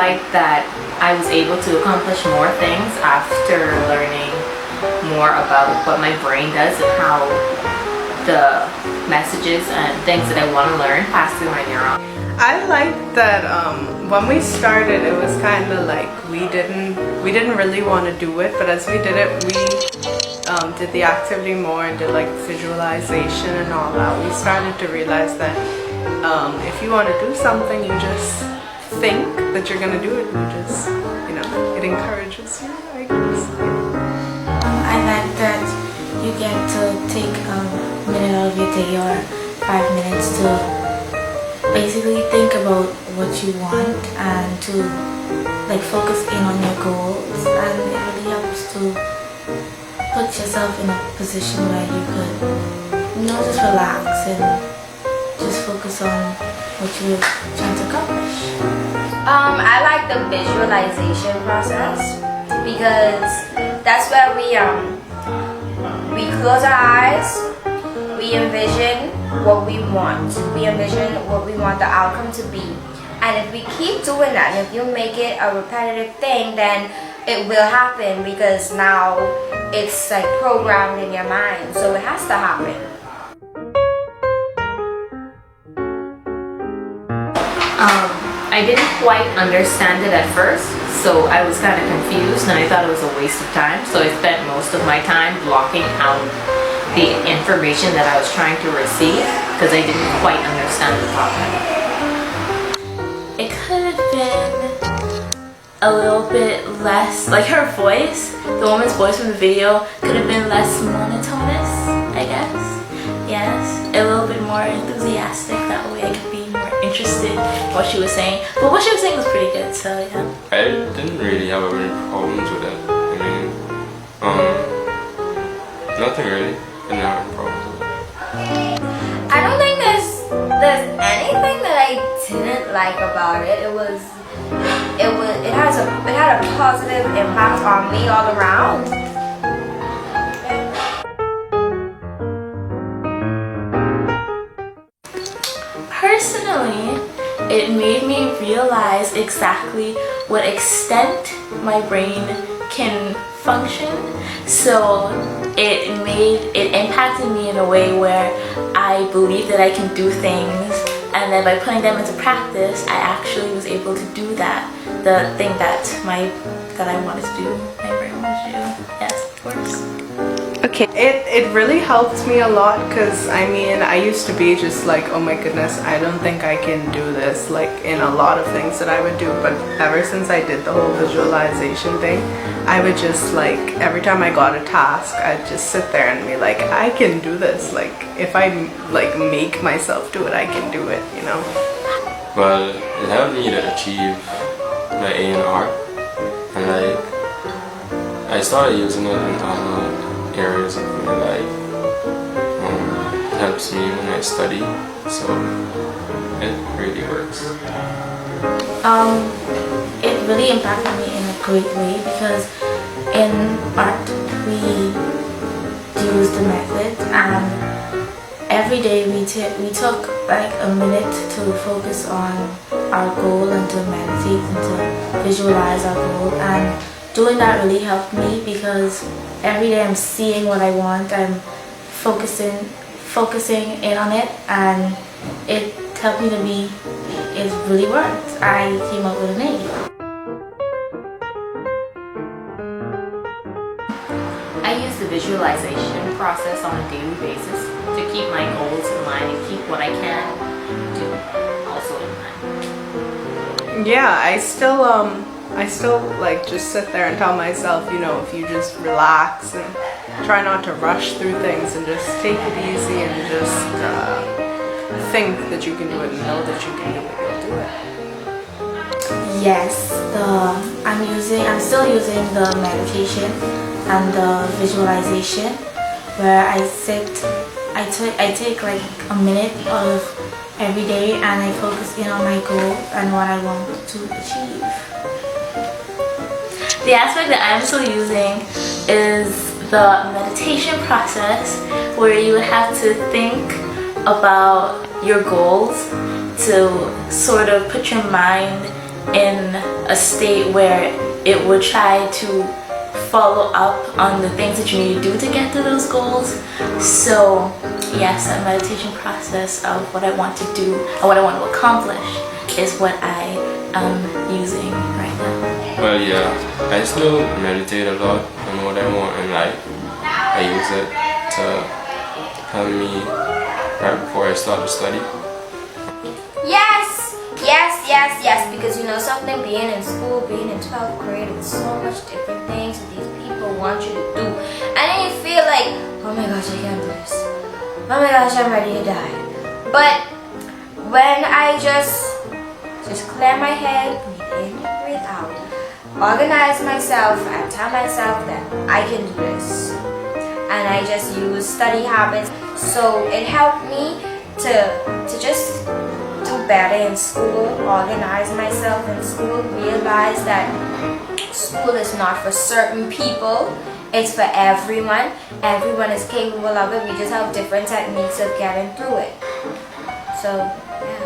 like that I was able to accomplish more things after learning more about what my brain does and how the messages and things that I want to learn pass through my neurons. I like that when we started, it was kind of like we didn't really want to do it, but as we did it, we did the activity more and did like visualization and all that. We started to realize that if you want to do something, you just think that you're gonna do it. You just, you know, it encourages you, I guess. I like that you get to take a minute out of your day or 5 minutes to basically think about what you want and to like focus in on your goals, and it really helps to put yourself in a position where you could, you know, just relax and just focus on what you're trying to accomplish. I like the visualization process because that's where we close our eyes, we envision what we want. We envision what we want the outcome to be. And if we keep doing that, and if you make it a repetitive thing, then it will happen because now it's like programmed in your mind. So it has to happen. I didn't quite understand it at first, so I was kind of confused and I thought it was a waste of time. So I spent most of my time blocking out the information that I was trying to receive because I didn't quite understand the topic. It could have been a little bit less, like her voice, the woman's voice from the video could have been less monotonous, I guess. Yes, a little bit more enthusiastic, that way I could be more interested in what she was saying. But what she was saying was pretty good, so yeah. I didn't really have any problems with it. I mean, nothing really. I didn't have any problems with it. I don't think there's anything that I didn't like about it. It had a positive impact on me all around. Personally, it made me realize exactly what extent my brain can function. So it impacted me in a way where I believe that I can do things, and then by putting them into practice, I actually was able to do that, the thing that I wanted to do, my brain wanted to do. Yes, of course. Okay, it really helped me a lot because I mean I used to be just like, oh my goodness, I don't think I can do this, like in a lot of things that I would do, but ever since I did the whole visualization thing, I would just like, every time I got a task, I'd just sit there and be like, I can do this, like if I like make myself do it, I can do it, you know. Well, it helped me to achieve my A&R, and like I started using it in other areas of my life. It helps me when I study, so it really works. It really impacted me in a great way because in art we use the method, and every day we took like a minute to focus on our goal and to meditate and to visualize our goal, and doing that really helped me because every day I'm seeing what I want, I'm focusing in on it, and it helped me to be, it really worked. I came up with an A. I use the visualization process on a daily basis to keep my goals in mind and keep what I can do also in mind. Yeah, I still like just sit there and tell myself, you know, if you just relax and try not to rush through things and just take it easy and just think that you can do it and know that you can do it, you'll do it. Yes, I'm still using the meditation and the visualization where I take like a minute out of every day and I focus in on my goal and what I want to achieve. The aspect that I'm still using is the meditation process, where you have to think about your goals to sort of put your mind in a state where it would try to follow up on the things that you need to do to get to those goals. So yes, that meditation process of what I want to do and what I want to accomplish is what I am using right now. Well, yeah, I still meditate a lot on what I want in life. I use it to help me right before I start to study. Yes, because you know something, being in school, being in 12th grade, with so much different things that these people want you to do. And then you feel like, oh my gosh, I can't do this. Oh my gosh, I'm ready to die. But when I just clear my head, breathe in, breathe out, organize myself, and tell myself that I can do this. And I just use study habits. So it helped me to just do better in school, organize myself in school, realize that school is not for certain people, it's for everyone. Everyone is capable of it. We just have different techniques of getting through it. So, yeah.